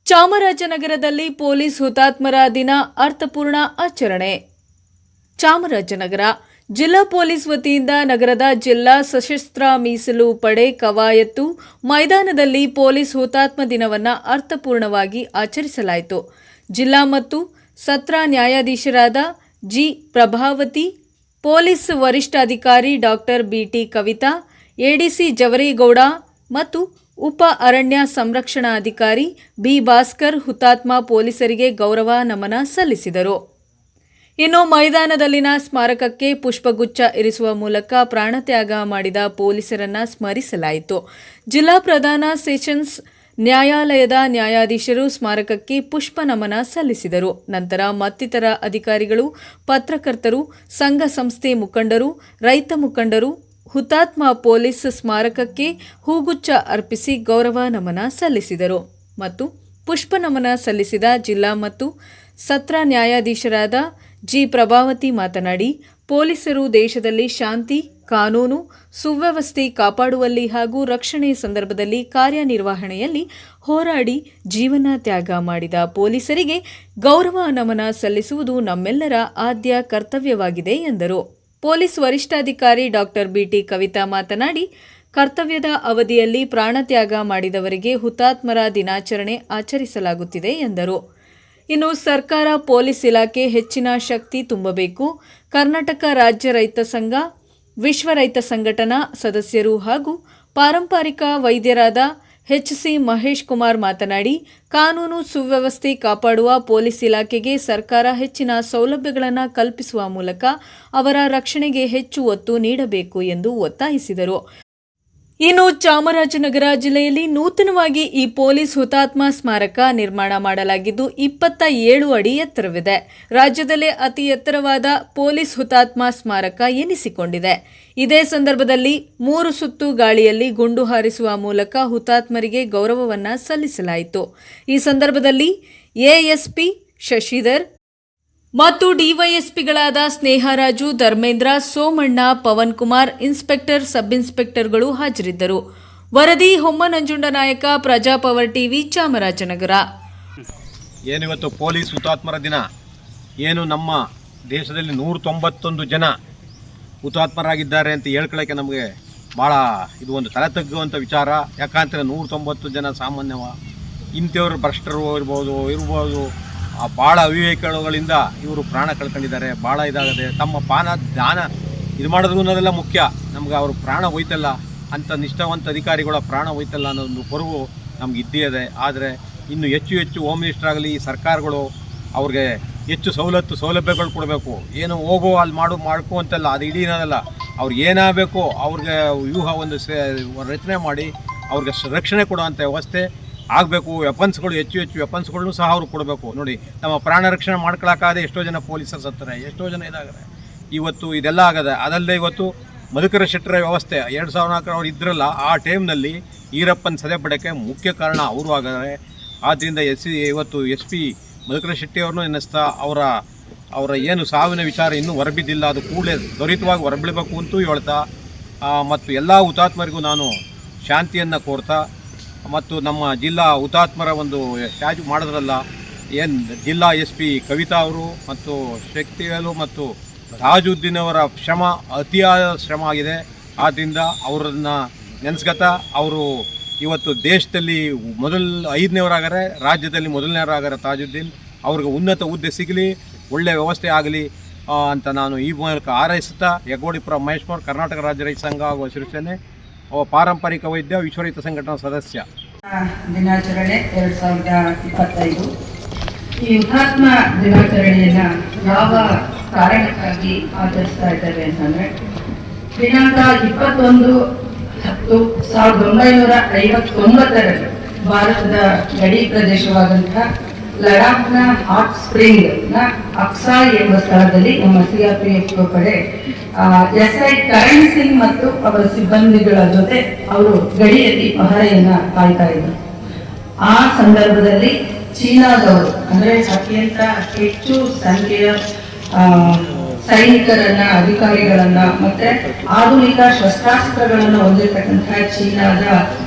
ಚಾಮರಾಜನಗರದಲ್ಲಿ ಪೊಲೀಸ್ ಹುತಾತ್ಮರ ದಿನ ಅರ್ಥಪೂರ್ಣ ಆಚರಣೆ. ಚಾಮರಾಜನಗರ ಜಿಲ್ಲಾ ಪೊಲೀಸ್ ವತಿಯಿಂದ ನಗರದ ಜಿಲ್ಲಾ ಸಶಸ್ತ್ರ ಮೀಸಲು ಪಡೆ ಕವಾಯತ್ತು ಮೈದಾನದಲ್ಲಿ ಪೊಲೀಸ್ ಹುತಾತ್ಮ ದಿನವನ್ನು ಅರ್ಥಪೂರ್ಣವಾಗಿ ಆಚರಿಸಲಾಯಿತು. ಜಿಲ್ಲಾ ಮತ್ತು ಸತ್ರ ನ್ಯಾಯಾಧೀಶರಾದ ಜಿ. ಪ್ರಭಾವತಿ, ಪೊಲೀಸ್ ವರಿಷ್ಠಾಧಿಕಾರಿ doctor B T Kavitha, ADC Javaregowda ಮತ್ತು ಉಪ ಅರಣ್ಯ ಸಂರಕ್ಷಣಾಧಿಕಾರಿ ಬಿ. ಭಾಸ್ಕರ್ ಹುತಾತ್ಮ ಪೊಲೀಸರಿಗೆ ಗೌರವ ನಮನ ಸಲ್ಲಿಸಿದರು. ಇನ್ನು ಮೈದಾನದಲ್ಲಿನ ಸ್ಮಾರಕಕ್ಕೆ ಪುಷ್ಪಗುಚ್ಛ ಇರಿಸುವ ಮೂಲಕ ಪ್ರಾಣತ್ಯಾಗ ಮಾಡಿದ ಪೊಲೀಸರನ್ನ ಸ್ಮರಿಸಲಾಯಿತು. ಜಿಲ್ಲಾ ಪ್ರಧಾನ ಸೆಷನ್ಸ್ ನ್ಯಾಯಾಲಯದ ನ್ಯಾಯಾಧೀಶರು ಸ್ಮಾರಕಕ್ಕೆ ಪುಷ್ಪ ನಮನ ಸಲ್ಲಿಸಿದರು. ನಂತರ ಮತ್ತಿತರ ಅಧಿಕಾರಿಗಳು, ಪತ್ರಕರ್ತರು, ಸಂಘ ಸಂಸ್ಥೆ ಮುಖಂಡರು, ರೈತ ಮುಖಂಡರು ಹುತಾತ್ಮ ಪೊಲೀಸ್ ಸ್ಮಾರಕಕ್ಕೆ ಹೂಗುಚ್ಛ ಅರ್ಪಿಸಿ ಗೌರವ ನಮನ ಸಲ್ಲಿಸಿದರು. ಮತ್ತು ಪುಷ್ಪ ನಮನ ಸಲ್ಲಿಸಿದ ಜಿಲ್ಲಾ ಮತ್ತು ಸತ್ರ ನ್ಯಾಯಾಧೀಶರಾದ ಜಿ. ಪ್ರಭಾವತಿ ಮಾತನಾಡಿ, ಪೊಲೀಸರು ದೇಶದಲ್ಲಿ ಶಾಂತಿ, ಕಾನೂನು, ಸುವ್ಯವಸ್ಥೆ ಕಾಪಾಡುವಲ್ಲಿ ಹಾಗೂ ರಕ್ಷಣೆ ಸಂದರ್ಭದಲ್ಲಿ ಕಾರ್ಯನಿರ್ವಹಣೆಯಲ್ಲಿ ಹೋರಾಡಿ ಜೀವನ ತ್ಯಾಗ ಮಾಡಿದ ಪೊಲೀಸರಿಗೆ ಗೌರವ ನಮನ ಸಲ್ಲಿಸುವುದು ನಮ್ಮೆಲ್ಲರ ಆದ್ಯ ಕರ್ತವ್ಯವಾಗಿದೆ ಎಂದರು. ಪೊಲೀಸ್ ವರಿಷ್ಠಾಧಿಕಾರಿ ಡಾಕ್ಟರ್ ಬಿಟಿ ಕವಿತಾ ಮಾತನಾಡಿ, ಕರ್ತವ್ಯದ ಅವಧಿಯಲ್ಲಿ ಪ್ರಾಣತ್ಯಾಗ ಮಾಡಿದವರಿಗೆ ಹುತಾತ್ಮರ ದಿನಾಚರಣೆ ಆಚರಿಸಲಾಗುತ್ತಿದೆ ಎಂದರು. ಇನ್ನು ಸರ್ಕಾರ, ಪೊಲೀಸ್ ಇಲಾಖೆ ಹೆಚ್ಚಿನ ಶಕ್ತಿ ತುಂಬಬೇಕು. ಕರ್ನಾಟಕ ರಾಜ್ಯ ರೈತ ಸಂಘ, ವಿಶ್ವ ರೈತ ಸಂಘಟನಾ ಸದಸ್ಯರು ಹಾಗೂ ಪಾರಂಪರಿಕ ವೈದ್ಯರಾದ ಎಚ್.ಸಿ. ಮಹೇಶ್ ಕುಮಾರ್ ಮಾತನಾಡಿ, ಕಾನೂನು ಸುವ್ಯವಸ್ಥೆ ಕಾಪಾಡುವ ಪೊಲೀಸ್ ಇಲಾಖೆಗೆ ಸರ್ಕಾರ ಹೆಚ್ಚಿನ ಸೌಲಭ್ಯಗಳನ್ನು ಕಲ್ಪಿಸುವ ಮೂಲಕ ಅವರ ರಕ್ಷಣೆಗೆ ಹೆಚ್ಚು ಒತ್ತು ನೀಡಬೇಕು ಎಂದು ಒತ್ತಾಯಿಸಿದರು. ಇನ್ನು ಚಾಮರಾಜನಗರ ಜಿಲ್ಲೆಯಲ್ಲಿ ನೂತನವಾಗಿ ಈ ಪೊಲೀಸ್ ಹುತಾತ್ಮ ಸ್ಮಾರಕ ನಿರ್ಮಾಣ ಮಾಡಲಾಗಿದ್ದು 27 ಅಡಿ ಎತ್ತರವಿದೆ. ರಾಜ್ಯದಲ್ಲೇ ಅತಿ ಎತ್ತರವಾದ ಪೊಲೀಸ್ ಹುತಾತ್ಮ ಸ್ಮಾರಕ ಎನಿಸಿಕೊಂಡಿದೆ. ಇದೇ ಸಂದರ್ಭದಲ್ಲಿ 3 ಸುತ್ತು ಗಾಳಿಯಲ್ಲಿ ಗುಂಡು ಹಾರಿಸುವ ಮೂಲಕ ಹುತಾತ್ಮರಿಗೆ ಗೌರವವನ್ನು ಸಲ್ಲಿಸಲಾಯಿತು. ಈ ಸಂದರ್ಭದಲ್ಲಿ ಎಎಸ್ಪಿ ಶಶಿಧರ್ ಮತ್ತು ಡಿವೈಎಸ್ಪಿಗಳಾದ ಸ್ನೇಹರಾಜು, ಧರ್ಮೇಂದ್ರ, ಸೋಮಣ್ಣ, ಪವನ್ ಕುಮಾರ್, ಇನ್ಸ್ಪೆಕ್ಟರ್, ಸಬ್ ಇನ್ಸ್ಪೆಕ್ಟರ್ಗಳು ಹಾಜರಿದ್ದರು. ವರದಿ ಹೊಮ್ಮನಂಜುಂಡ ನಾಯಕ, ಪ್ರಜಾಪವರ್ ಟಿವಿ, ಚಾಮರಾಜನಗರ. ಏನಿವತ್ತು ಪೊಲೀಸ್ ಹುತಾತ್ಮರ ದಿನ, ಏನು ನಮ್ಮ ದೇಶದಲ್ಲಿ 191 ಜನ ಹುತಾತ್ಮರಾಗಿದ್ದಾರೆ ಅಂತ ಹೇಳ್ಕೊಳ್ಳೋಕ್ಕೆ ನಮಗೆ ಭಾಳ ಇದು ಒಂದು ತಲೆ ತಗ್ಗುವಂಥ ವಿಚಾರ. ಯಾಕಂದರೆ 190 ಜನ ಸಾಮಾನ್ಯವ ಇಂಥವ್ರು ಭ್ರಷ್ಟರು ಇರ್ಬೋದು ಭಾಳ ಅವಿವೇಕಗಳಿಂದ ಇವರು ಪ್ರಾಣ ಕಳ್ಕೊಂಡಿದ್ದಾರೆ. ಭಾಳ ಇದಾಗದೆ ತಮ್ಮ ದಾನ ಇದು ಮಾಡಿದ್ರು ಅನ್ನೋದೆಲ್ಲ ಮುಖ್ಯ. ನಮ್ಗೆ ಅವರು ಪ್ರಾಣ ಹೋಯ್ತಲ್ಲ ಅಂತ ನಿಷ್ಠಾವಂತ ಅಧಿಕಾರಿಗಳ ಪ್ರಾಣ ಹೋಯ್ತಲ್ಲ ಅನ್ನೋದೊಂದು ಕೊರಗು ನಮ್ಗೆ ಇದ್ದೇ ಇದೆ. ಆದರೆ ಇನ್ನು ಹೆಚ್ಚು ಹೋಮ್ ಮಿನಿಸ್ಟರ್ ಆಗಲಿ, ಸರ್ಕಾರಗಳು ಅವ್ರಿಗೆ ಹೆಚ್ಚು ಸೌಲಭ್ಯಗಳು ಕೊಡಬೇಕು. ಏನು ಹೋಗೋ ಅಲ್ಲಿ ಮಾಡ್ಕೋ ಅಂತಲ್ಲ, ಅದು ಇಡೀ ಅನ್ನೋದಲ್ಲ. ಅವ್ರಿಗೆ ಏನಾಗಬೇಕು ಅವ್ರಿಗೆ ವ್ಯೂಹ ಒಂದು ರಚನೆ ಮಾಡಿ ಅವ್ರಿಗೆ ರಕ್ಷಣೆ ಕೊಡುವಂಥ ವ್ಯವಸ್ಥೆ ಆಗಬೇಕು. ವೆಪನ್ಸ್ಗಳು ಹೆಚ್ಚು ವೆಪನ್ಸ್ಗಳನ್ನು ಸಹ ಅವ್ರು ಕೊಡಬೇಕು. ನೋಡಿ, ನಮ್ಮ ಪ್ರಾಣ ರಕ್ಷಣೆ ಮಾಡ್ಕೊಳ್ಳೋಕ್ಕಾಗದೆ ಎಷ್ಟೋ ಜನ ಪೊಲೀಸರು ಸತ್ತಾರೆ, ಎಷ್ಟೋ ಜನ ಇದಾಗದೆ. ಇವತ್ತು ಇದೆಲ್ಲ ಆಗದೆ. ಅದಲ್ಲದೆ ಇವತ್ತು ಮಧುಕರ ಶೆಟ್ಟರ ವ್ಯವಸ್ಥೆ 2004 ಅವ್ರು ಇದ್ರಲ್ಲ, ಆ ಟೈಮ್ನಲ್ಲಿ ಈರಪ್ಪನ ಸದೆ ಪಡೋಕ್ಕೆ ಮುಖ್ಯ ಕಾರಣ ಅವರು ಆಗಿದ್ದಾರೆ. ಆದ್ದರಿಂದ ಇವತ್ತು SP ಮಧುಕರ ಶೆಟ್ಟಿಯವ್ರನ್ನೂ ಎನ್ನಿಸ್ತಾ ಅವರ ಏನು ಸಾವಿನ ವಿಚಾರ ಇನ್ನೂ ಹೊರಬಿದ್ದಿಲ್ಲ, ಅದು ಕೂಡಲೇ ತ್ವರಿತವಾಗಿ ಹೊರಬೀಳಬೇಕು ಅಂತೂ ಹೇಳ್ತಾ, ಮತ್ತು ಎಲ್ಲ ಹುತಾತ್ಮರಿಗೂ ನಾನು ಶಾಂತಿಯನ್ನು ಕೋರ್ತಾ, ಮತ್ತು ನಮ್ಮ ಜಿಲ್ಲಾ ಹುತಾತ್ಮರ ಒಂದು ಸ್ಟ್ಯಾಚ್ಯೂ ಮಾಡಿದ್ರಲ್ಲ, ಏನು ಜಿಲ್ಲಾ SP ಕವಿತಾ ಅವರು ಮತ್ತು ಶಕ್ತಿವೇಲು ಮತ್ತು ತಾಜುದ್ದೀನ್ ಅವರ ಶ್ರಮ ಅತಿಯಾದ ಶ್ರಮ ಆಗಿದೆ. ಆದ್ದರಿಂದ ಅವರನ್ನು ನೆನೆಸ್ಕೊತಾ, ಅವರು ಇವತ್ತು ದೇಶದಲ್ಲಿ 5ನೇವರಾಗಾರೆ, ರಾಜ್ಯದಲ್ಲಿ 1ನೇವರಾಗಾರೆ. ತಾಜುದ್ದೀನ್ ಅವ್ರಿಗೆ ಉನ್ನತ ಹುದ್ದೆ ಸಿಗಲಿ, ಒಳ್ಳೆಯ ವ್ಯವಸ್ಥೆ ಆಗಲಿ ಅಂತ ನಾನು ಈ ಮೂಲಕ ಹಾರೈಸುತ್ತಾ, ಯಗೋಡಿಪುರ ಮಹೇಶ್ವರ್, ಕರ್ನಾಟಕ ರಾಜ್ಯ ರೈತ ಸಂಘ ಹಾಗೂ ಹಸಿರುಸೇನೆ, ಪಾರಂಪರಿಕ ವೈದ್ಯ, ವಿಶ್ವ ರೈತ ಸಂಘಟನಾ ಸದಸ್ಯ. ದಿನಾಚರಣೆ 2025. ಈ ಹುತಾತ್ಮ ದಿನಾಚರಣೆಯನ್ನು ಯಾವ ಕಾರಣಕ್ಕಾಗಿ ಆಚರಿಸ್ತಾ ಇದ್ದೇವೆ ಅಂತಂದರೆ, ದಿನಾಂಕ 21/10/1959ರಲ್ಲಿ ಭಾರತದ ಗಡಿ ಪ್ರದೇಶವಾದಂತಹ ಲಡಾಖ್ನ ಹಾಟ್ ಸ್ಪ್ರಿಂಗ್ನ ಅಕ್ಸಾಯ್ ಎಂಬ ಸ್ಥಳದಲ್ಲಿ ನಮ್ಮ CRPF ಪಡೆ SI ಕರಣ್ ಸಿಂಗ್ ಮತ್ತು ಅವರ ಸಿಬ್ಬಂದಿಗಳ ಜೊತೆ ಅವರು ಗಡಿಯಲ್ಲಿ ಪಹರೆಯನ್ನ ಕಾಯ್ತಾ ಇದ್ದರು. ಆ ಸಂದರ್ಭದಲ್ಲಿ ಚೀನಾದವರು, ಅಂದರೆ ಅತ್ಯಂತ ಹೆಚ್ಚು ಸಂಖ್ಯೆಯ ಸೈನಿಕರನ್ನ, ಅಧಿಕಾರಿಗಳನ್ನ ಮತ್ತೆ ಆಧುನಿಕ ಶಸ್ತ್ರಾಸ್ತ್ರಗಳನ್ನು ಹೊಂದಿರತಕ್ಕಂತಹ ಚೀನಾದ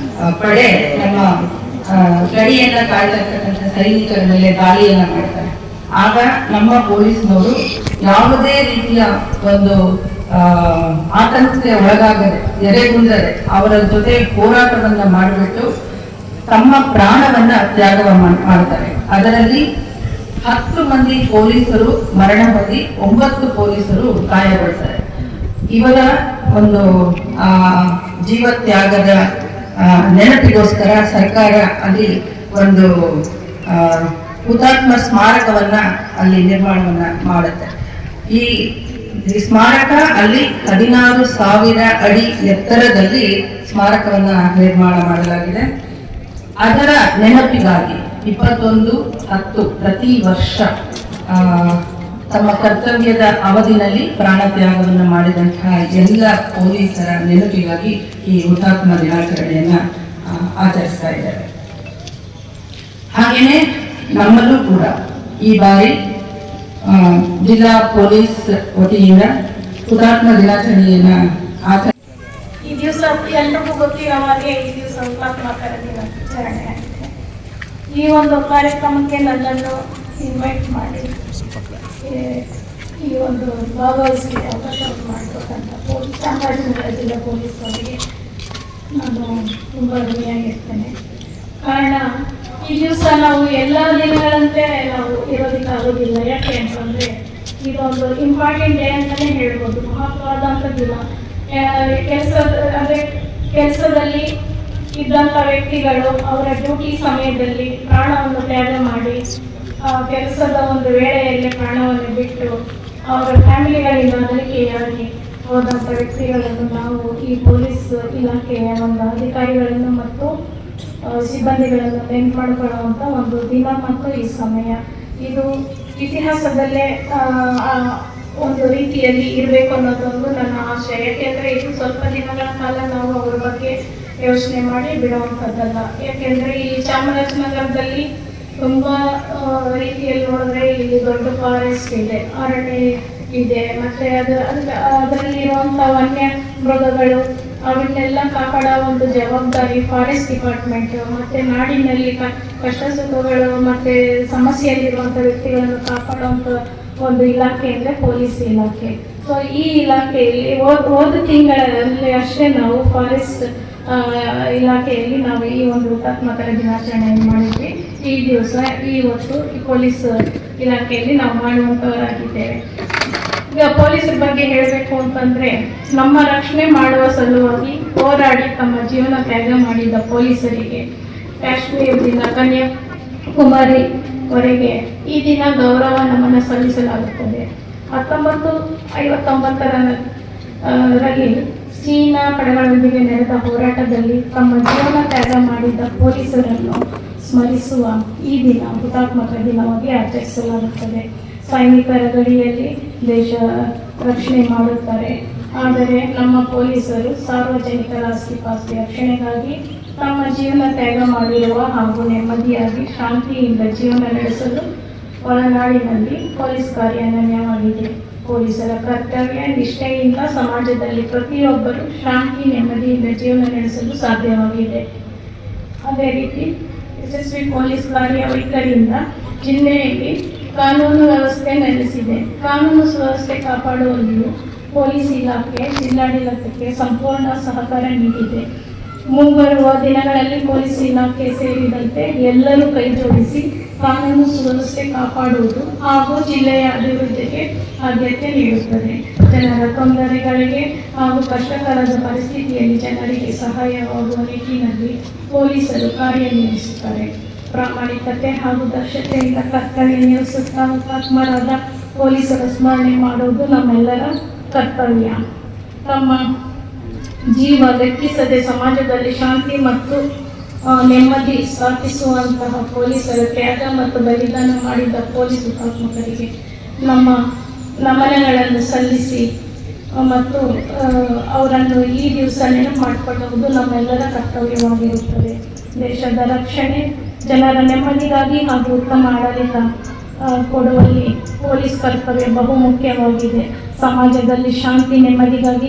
ಪಡೆ ನಮ್ಮ ಗಡಿಯನ್ನ ಕಾಯ್ತಾ ಇರ್ತಕ್ಕಂಥ ಸೈನಿಕರ ಮೇಲೆ ದಾಳಿಯನ್ನ ಮಾಡ್ತಾರೆ. ಆಗ ನಮ್ಮ ಪೊಲೀಸ್ನವರು ಯಾವುದೇ ರೀತಿಯ ಒಂದು ಆತಂಕಕ್ಕೆ ಒಳಗಾಗದೆ, ಎರೆಗುಂದದೆ ಅವರ ಜೊತೆ ಹೋರಾಟವನ್ನ ಮಾಡಿಬಿಟ್ಟು ತಮ್ಮ ಪ್ರಾಣವನ್ನ ತ್ಯಾಗ ಮಾಡ್ತಾರೆ. ಅದರಲ್ಲಿ 10 ಮಂದಿ ಪೊಲೀಸರು ಮರಣ ಹೊಂದಿ 9 ಪೊಲೀಸರು ಗಾಯಗೊಳ್ತಾರೆ. ಇವರ ಒಂದು ಜೀವತ್ಯಾಗದ ನೆನಪಿಗೋಸ್ಕರ ಸರ್ಕಾರ ಅಲ್ಲಿ ಒಂದು ಹುತಾತ್ಮ ಸ್ಮಾರಕವನ್ನ ಅಲ್ಲಿ ನಿರ್ಮಾಣವನ್ನ ಮಾಡುತ್ತೆ. ಈ ಸ್ಮಾರಕ ಅಲ್ಲಿ 16,000 ಅಡಿ ಎತ್ತರದಲ್ಲಿ ಸ್ಮಾರಕವನ್ನ ನಿರ್ಮಾಣ ಮಾಡಲಾಗಿದೆ. ಅದರ ನೆನಪಿಗಾಗಿ 21/10 ಪ್ರತಿ ವರ್ಷ ತಮ್ಮ ಕರ್ತವ್ಯದ ಅವಧಿನಲ್ಲಿ ಪ್ರಾಣ ತ್ಯಾಗವನ್ನು ಮಾಡಿದಂತಹ ಎಲ್ಲ ಪೊಲೀಸರ ನೆನಪಿಗಾಗಿ ಈ ಹುತಾತ್ಮ ದಿನಾಚರಣೆಯನ್ನ ಆಚರಿಸ್ತಾ ಇದ್ದಾರೆ. ಹಾಗೇನೆ ನಮ್ಮಲ್ಲೂ ಕೂಡ ಈ ಬಾರಿ ಜಿಲ್ಲಾ ಪೊಲೀಸ್ ವತಿಯಿಂದ ಹುತಾತ್ಮ ದಿನಾಚರಣೆಯನ್ನ ಈ ದಿವಸ ಎಲ್ರಿಗೂ ಗೊತ್ತಿರೋ ಹಾಗೆ ಈ ದಿವಸ ಹುತಾತ್ಮರ ದಿನಾಚರಣೆ ಆಗಿದೆ. ಈ ಒಂದು ಕಾರ್ಯಕ್ರಮಕ್ಕೆ ನನ್ನನ್ನು ಇನ್ವೈಟ್ ಮಾಡಿ ಈ ಒಂದು ಭಾಗವಹಿಸಲಿಕ್ಕೆ ಅವಕಾಶ ಮಾಡಿಕೊಟ್ಟಂತ ಚಾಮರಾಜನಗರ ಜಿಲ್ಲಾ ಪೊಲೀಸ್ ಅವರಿಗೆ ನಾನು ತುಂಬ ಋಣಿಯಾಗಿರ್ತೇನೆ. ಕಾರಣ ಈ ದಿವಸ ನಾವು ಎಲ್ಲ ದಿನಗಳಂತೆ ನಾವು ಇರೋದಕ್ಕಾಗೋದಿಲ್ಲ. ಯಾಕೆ ಅಂತಂದರೆ ಇದೊಂದು ಇಂಪಾರ್ಟೆಂಟ್ ಡೇ ಅಂತಲೇ ಹೇಳ್ಬೋದು, ಮಹತ್ವವಾದಂಥ ದಿನ. ಕೆಲಸದಲ್ಲಿ ಇದ್ದಂಥ ವ್ಯಕ್ತಿಗಳು ಅವರ ಡ್ಯೂಟಿ ಸಮಯದಲ್ಲಿ ಪ್ರಾಣವನ್ನು ತ್ಯಾಗ ಮಾಡಿ ಕೆಲಸದ ಒಂದು ವೇಳೆಯಲ್ಲಿ ಪ್ರಾಣವನ್ನು ಬಿಟ್ಟು ಅವರ ಫ್ಯಾಮಿಲಿಗಳಿಂದ ಅಗಲಿಕೆಯಾಗಿ ಹೋದಂಥ ವ್ಯಕ್ತಿಗಳನ್ನು ನಾವು ಈ ಪೊಲೀಸ್ ಇಲಾಖೆಯ ಒಂದು ಅಧಿಕಾರಿಗಳನ್ನು ಮತ್ತು ಸಿಬ್ಬಂದಿಗಳನ್ನು ನೆನಪು ಮಾಡಿಕೊಳ್ಳುವಂಥ ಒಂದು ದಿನ ಮತ್ತು ಈ ಸಮಯ. ಇದು ಇತಿಹಾಸದಲ್ಲೇ ಒಂದು ರೀತಿಯಲ್ಲಿ ಇರಬೇಕು ಅನ್ನೋದೊಂದು ನನ್ನ ಆಶೆ. ಯಾಕೆಂದರೆ ಇದು ಸ್ವಲ್ಪ ದಿನಗಳ ಕಾಲ ನಾವು ಅವರ ಬಗ್ಗೆ ಯೋಚನೆ ಮಾಡಿ ಬಿಡುವಂಥದ್ದಲ್ಲ. ಯಾಕೆಂದರೆ ಈ ಚಾಮರಾಜನಗರದಲ್ಲಿ ತುಂಬ ರೀತಿಯಲ್ಲಿ ನೋಡಿದ್ರೆ ಇಲ್ಲಿ ದೊಡ್ಡ ಫಾರೆಸ್ಟ್ ಇದೆ, ಅರಣ್ಯ ಇದೆ, ಮತ್ತು ಅದರಲ್ಲಿರುವಂಥ ವನ್ಯ ಮೃಗಗಳು ಅವನ್ನೆಲ್ಲ ಕಾಪಾಡೋ ಒಂದು ಜವಾಬ್ದಾರಿ ಫಾರೆಸ್ಟ್ ಡಿಪಾರ್ಟ್ಮೆಂಟ್. ಮತ್ತು ನಾಡಿನಲ್ಲಿ ಕಷ್ಟ ಸುಖಗಳು ಮತ್ತು ಸಮಸ್ಯೆಯಲ್ಲಿರುವಂಥ ವ್ಯಕ್ತಿಗಳನ್ನು ಕಾಪಾಡುವಂಥ ಒಂದು ಇಲಾಖೆ ಅಂದರೆ ಪೊಲೀಸ್ ಇಲಾಖೆ. ಸೊ ಈ ಇಲಾಖೆಯಲ್ಲಿ ಹೋದ ತಿಂಗಳಲ್ಲಿ ಅಷ್ಟೇ ನಾವು ಫಾರೆಸ್ಟ್ ಇಲಾಖೆಯಲ್ಲಿ ನಾವು ಈ ಒಂದು ಹುತಾತ್ಮಕರ ದಿನಾಚರಣೆಯನ್ನು ಮಾಡಿದ್ವಿ. ಈ ದಿವಸ ಇವತ್ತು ಈ ಪೊಲೀಸ್ ಇಲಾಖೆಯಲ್ಲಿ ನಾವು ಮಾಡುವಂಥವರಾಗಿದ್ದೇವೆ. ಈಗ ಪೊಲೀಸರ ಬಗ್ಗೆ ಹೇಳಬೇಕು ಅಂತಂದರೆ, ನಮ್ಮ ರಕ್ಷಣೆ ಮಾಡುವ ಸಲುವಾಗಿ ಹೋರಾಡಿ ತಮ್ಮ ಜೀವನ ತ್ಯಾಗ ಮಾಡಿದ ಪೊಲೀಸರಿಗೆ ಕಾಶ್ಮೀರದಿಂದ ಕನ್ಯಾಕುಮಾರಿವರೆಗೆ ಈ ದಿನ ಗೌರವ ನಮನ ಸಲ್ಲಿಸಲಾಗುತ್ತದೆ. 1959ರಲ್ಲಿ ಚೀನಾ ಪಡೆಗಳೊಂದಿಗೆ ನಡೆದ ಹೋರಾಟದಲ್ಲಿ ತಮ್ಮ ಜೀವನ ತ್ಯಾಗ ಮಾಡಿದ ಪೊಲೀಸರನ್ನು ಸ್ಮರಿಸುವ ಈ ದಿನ ಹುತಾತ್ಮಕ ದಿನವಾಗಿ ಆಚರಿಸಲಾಗುತ್ತದೆ. ಸೈನಿಕರ ಗಡಿಯಲ್ಲಿ ದೇಶ ರಕ್ಷಣೆ ಮಾಡುತ್ತಾರೆ. ಆದರೆ ನಮ್ಮ ಪೊಲೀಸರು ಸಾರ್ವಜನಿಕರ ಆಸ್ತಿ-ಪಾಸ್ತಿ ರಕ್ಷಣೆಗಾಗಿ ತಮ್ಮ ಜೀವನ ತ್ಯಾಗ ಮಾಡಿರುವ ಹಾಗೂ ನೆಮ್ಮದಿಯಾಗಿ ಶಾಂತಿಯಿಂದ ಜೀವನ ನಡೆಸಲು ಒಳನಾಡಿನಲ್ಲಿ ಪೊಲೀಸ್ ಕಾರ್ಯ ಅನನ್ಯವಾಗಿದೆ. ಪೊಲೀಸರ ಕರ್ತವ್ಯ ನಿಷ್ಠೆಯಿಂದ ಸಮಾಜದಲ್ಲಿ ಪ್ರತಿಯೊಬ್ಬರು ಶಾಂತಿ ನೆಮ್ಮದಿಯಿಂದ ಜೀವನ ನಡೆಸಲು ಸಾಧ್ಯವಾಗಿದೆ. ಅದೇ ರೀತಿ ಯಶಸ್ವಿ ಪೊಲೀಸ್ ಕಾರ್ಯವೈಖರಿಯಿಂದ ಜಿಲ್ಲೆಯಲ್ಲಿ ಕಾನೂನು ವ್ಯವಸ್ಥೆ ನೆಲೆಸಿದೆ. ಕಾನೂನು ಸುವ್ಯವಸ್ಥೆ ಕಾಪಾಡುವಲ್ಲಿಯೂ ಪೊಲೀಸ್ ಇಲಾಖೆ ಜಿಲ್ಲಾಡಳಿತಕ್ಕೆ ಸಂಪೂರ್ಣ ಸಹಕಾರ ನೀಡಿದೆ. ಮುಂಬರುವ ದಿನಗಳಲ್ಲಿ ಪೊಲೀಸ್ ಇಲಾಖೆ ಸೇರಿದಂತೆ ಎಲ್ಲರೂ ಕೈ ಜೋಡಿಸಿ ಕಾನೂನು ಸುವ್ಯವಸ್ಥೆ ಕಾಪಾಡುವುದು ಹಾಗೂ ಜಿಲ್ಲೆಯ ಅಭಿವೃದ್ಧಿಗೆ ಆದ್ಯತೆ ನೀಡುತ್ತದೆ. ಜನರ ತೊಂದರೆಗಳಿಗೆ ಹಾಗೂ ಕಷ್ಟಕರದ ಪರಿಸ್ಥಿತಿಯಲ್ಲಿ ಜನರಿಗೆ ಸಹಾಯವಾಗುವ ನಿಟ್ಟಿನಲ್ಲಿ ಪೊಲೀಸರು ಕಾರ್ಯನಿರ್ವಹಿಸುತ್ತಾರೆ. ಪ್ರಾಮಾಣಿಕತೆ ಹಾಗೂ ದಕ್ಷತೆಯಿಂದ ಕರ್ತವ್ಯ ನಿರ್ವಹಿಸುತ್ತಾ ಹುತಾತ್ಮರಾದ ಪೊಲೀಸರ ಸ್ಮರಣೆ ಮಾಡುವುದು ನಮ್ಮೆಲ್ಲರ ಕರ್ತವ್ಯ. ತಮ್ಮ ಜೀವ ಲೆಕ್ಕಿಸದೆ ಸಮಾಜದಲ್ಲಿ ಶಾಂತಿ ಮತ್ತು ನೆಮ್ಮದಿ ಸ್ಥಾಪಿಸುವಂತಹ ಪೊಲೀಸರ ತ್ಯಾಗ ಮತ್ತು ಬಲಿದಾನ ಮಾಡಿದ ಪೊಲೀಸ್ ಹುತಾತ್ಮಕರಿಗೆ ನಮ್ಮ ನಮನಗಳನ್ನು ಸಲ್ಲಿಸಿ ಮತ್ತು ಅವರನ್ನು ಈ ದಿವಸ ನೆನಪು ಮಾಡಿಕೊಳ್ಳುವುದು ನಮ್ಮೆಲ್ಲರ ಕರ್ತವ್ಯವಾಗಿರುತ್ತದೆ. ದೇಶದ ರಕ್ಷಣೆ, ಜನರ ನೆಮ್ಮದಿಗಾಗಿ ಹಾಗೂ ಉತ್ತಮ ಆಡಳಿತ ಕೊಡುವಲ್ಲಿ ಪೊಲೀಸ್ ಕರ್ತವ್ಯ ಬಹುಮುಖ್ಯವಾಗಿದೆ. ಸಮಾಜದಲ್ಲಿ ಶಾಂತಿ ನೆಮ್ಮದಿಗಾಗಿ